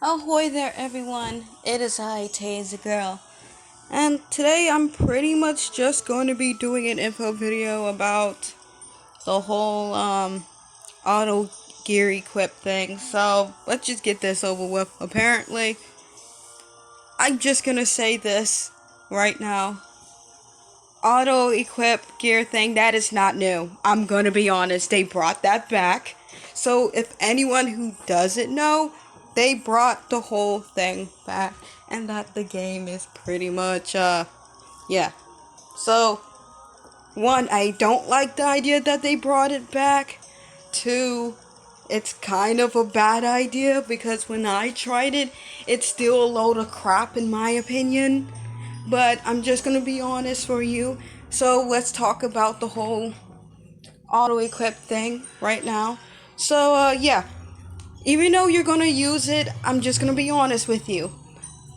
Ahoy there, everyone. It is I, Tay the girl. And today I'm pretty much just going to be doing an info video about the whole auto gear equip thing. So let's just get this over with. Apparently, I'm just gonna say this right now. Auto equip gear thing, that is not new. I'm gonna be honest, they brought that back. So if anyone who doesn't know, they brought the whole thing back, and that the game is pretty much yeah. So one, I don't like the idea that they brought it back. Two, it's kind of a bad idea because when I tried it, it's still a load of crap in my opinion. But I'm just gonna be honest for you. So let's talk about the whole auto equip thing right now. So yeah, even though you're gonna use it, I'm just gonna be honest with you.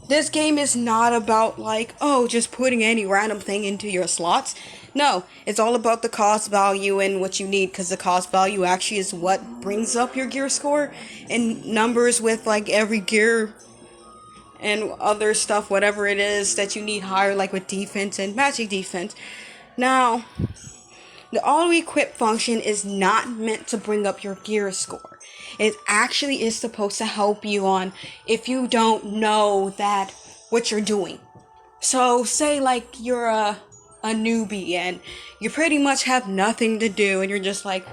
This game is not about just putting any random thing into your slots. No, it's all about the cost value and what you need, because the cost value actually is what brings up your gear score and numbers with every gear and other stuff, whatever it is that you need higher, like with defense and magic defense. Now, the auto equip function is not meant to bring up your gear score. It actually is supposed to help you on if you don't know that what you're doing. So say you're a newbie and you pretty much have nothing to do and you're just like,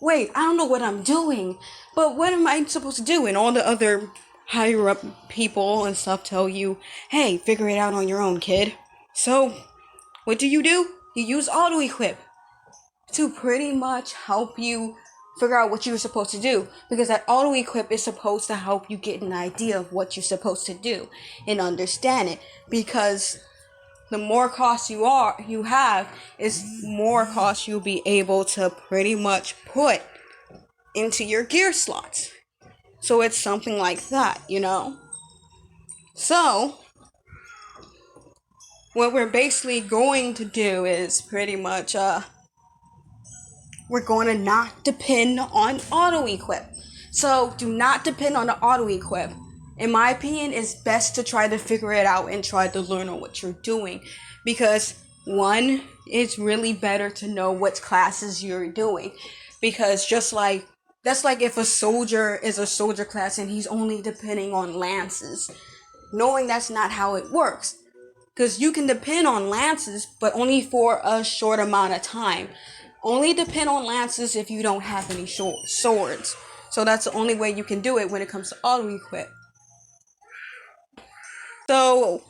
wait, I don't know what I'm doing, but what am I supposed to do? And all the other higher up people and stuff tell you, hey, figure it out on your own, kid. So what do? You use auto equip to pretty much help you figure out what you're supposed to do, because that auto equip is supposed to help you get an idea of what you're supposed to do and understand it, because the more costs you have is more costs you'll be able to pretty much put into your gear slots. So it's something like that, you know? So what we're basically going to do is pretty much we're going to not depend on auto equip. So do not depend on the auto equip. In my opinion, it's best to try to figure it out and try to learn on what you're doing, because one, it's really better to know what classes you're doing, because that's like if a soldier is a soldier class and he's only depending on lances, knowing that's not how it works. Because you can depend on lances, but only for a short amount of time. Only depend on lances if you don't have any swords. So that's the only way you can do it when it comes to auto equip. So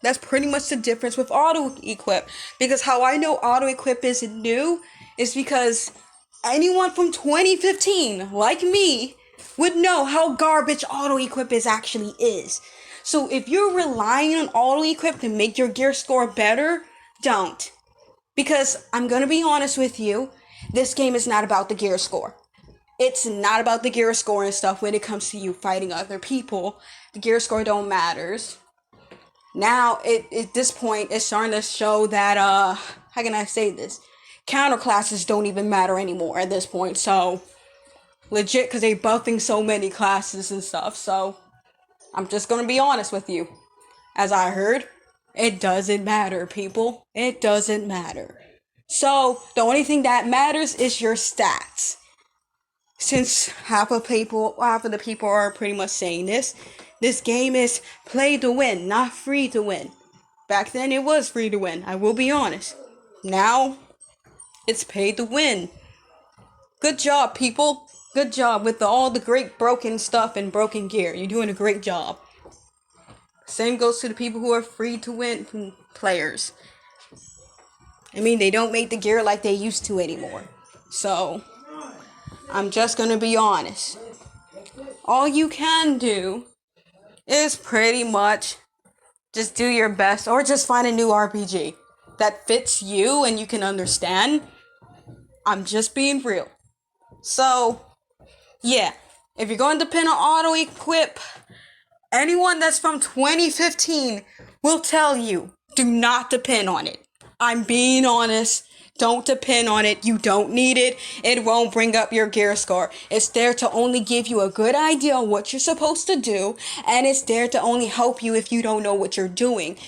that's pretty much the difference with auto equip. Because how I know auto equip isn't new is because anyone from 2015, like me, would know how garbage auto equip actually is. So if you're relying on auto equip to make your gear score better, don't. Because I'm gonna be honest with you, this game is not about the gear score. It's not about the gear score and stuff when it comes to you fighting other people. The gear score don't matters. Now, at this point, it's starting to show that, how can I say this? Counter classes don't even matter anymore at this point, so legit, because they're buffing so many classes and stuff, so I'm just gonna be honest with you. As I heard, it doesn't matter, people. It doesn't matter. So, the only thing that matters is your stats. Since half of the people are pretty much saying this game is play to win, not free to win. Back then it was free to win, I will be honest. Now, it's pay to win. Good job, people. Good job with all the great broken stuff and broken gear. You're doing a great job. Same goes to the people who are free to win players. I mean, they don't make the gear like they used to anymore. So, I'm just gonna be honest. All you can do is pretty much just do your best, or just find a new RPG that fits you and you can understand. I'm just being real. So, yeah, if you're going to depend on auto equip, anyone that's from 2015 will tell you, do not depend on it. I'm being honest. Don't depend on it. You don't need it. It won't bring up your gear score. It's there to only give you a good idea on what you're supposed to do, and it's there to only help you if you don't know what you're doing.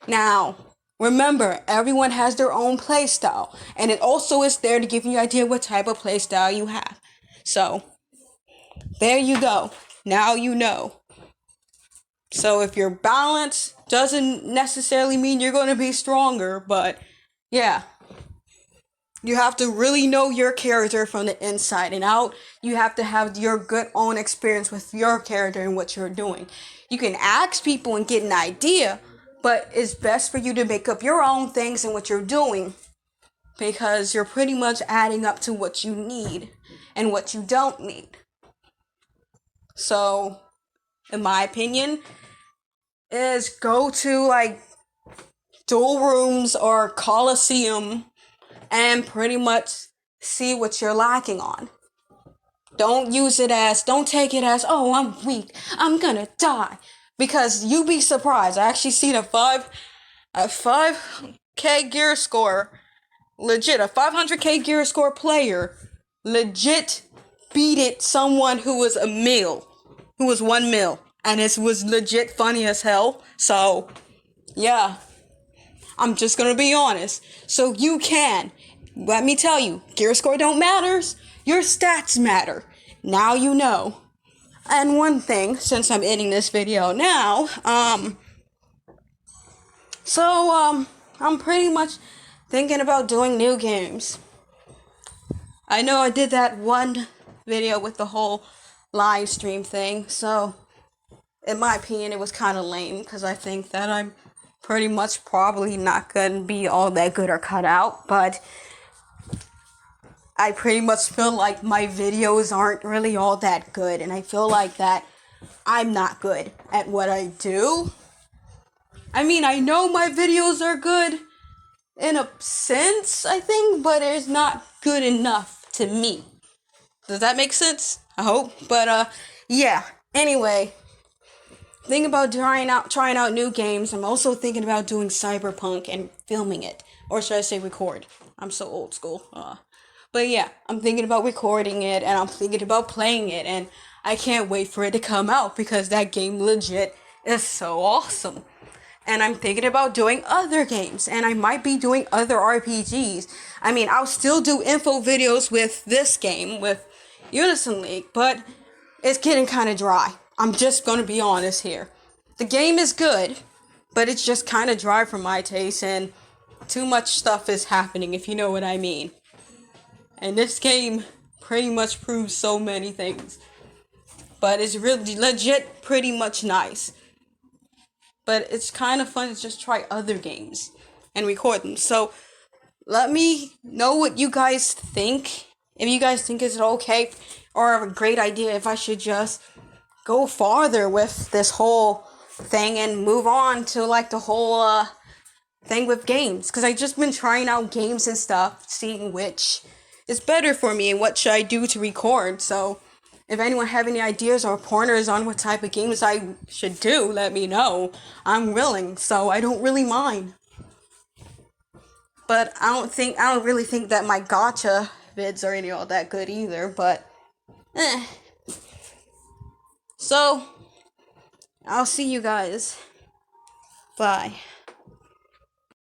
Now, remember, everyone has their own play style, and it also is there to give you an idea what type of play style you have. So, there you go. Now you know. So if you're balanced, doesn't necessarily mean you're going to be stronger, but yeah. You have to really know your character from the inside and out. You have to have your good own experience with your character and what you're doing. You can ask people and get an idea, but it's best for you to make up your own things and what you're doing, because you're pretty much adding up to what you need and what you don't need. So, in my opinion, is go to like dual rooms or Coliseum and pretty much see what you're lacking on. Don't take it as, oh, I'm weak, I'm gonna die. Because you'd be surprised. I actually seen a 5k gear score, legit, a 500k gear score player, legit beat someone who was who was 1 mil. And it was legit funny as hell. So, yeah. I'm just gonna be honest. So you can. Let me tell you, gear score don't matters. Your stats matter. Now you know. And one thing, since I'm editing this video now, I'm pretty much thinking about doing new games. I know I did that one video with the whole live stream thing, so in my opinion, it was kind of lame, because I think that I'm pretty much probably not going to be all that good or cut out, but I pretty much feel like my videos aren't really all that good, and I feel like that I'm not good at what I do. I mean, I know my videos are good in a sense, I think, but it's not good enough to me. Does that make sense? I hope. But, yeah. Anyway, thinking about trying out new games. I'm also thinking about doing Cyberpunk and filming it. Or should I say record? I'm so old school. But yeah, I'm thinking about recording it, and I'm thinking about playing it, and I can't wait for it to come out, because that game legit is so awesome. And I'm thinking about doing other games, and I might be doing other RPGs. I mean, I'll still do info videos with this game, with Unison League, but it's getting kind of dry. I'm just going to be honest here. The game is good, but it's just kind of dry for my taste, and too much stuff is happening, if you know what I mean. And this game pretty much proves so many things. But it's really legit pretty much nice. But it's kind of fun to just try other games and record them. So let me know what you guys think. If you guys think it's okay or a great idea, if I should just go farther with this whole thing and move on to like the whole thing with games. Because I've just been trying out games and stuff, seeing which is better for me and what should I do to record. So if anyone have any ideas or pointers on what type of games I should do, let me know. I'm willing, so I don't really mind. But I don't really think that my gacha vids are any all that good either, but So, I'll see you guys. Bye.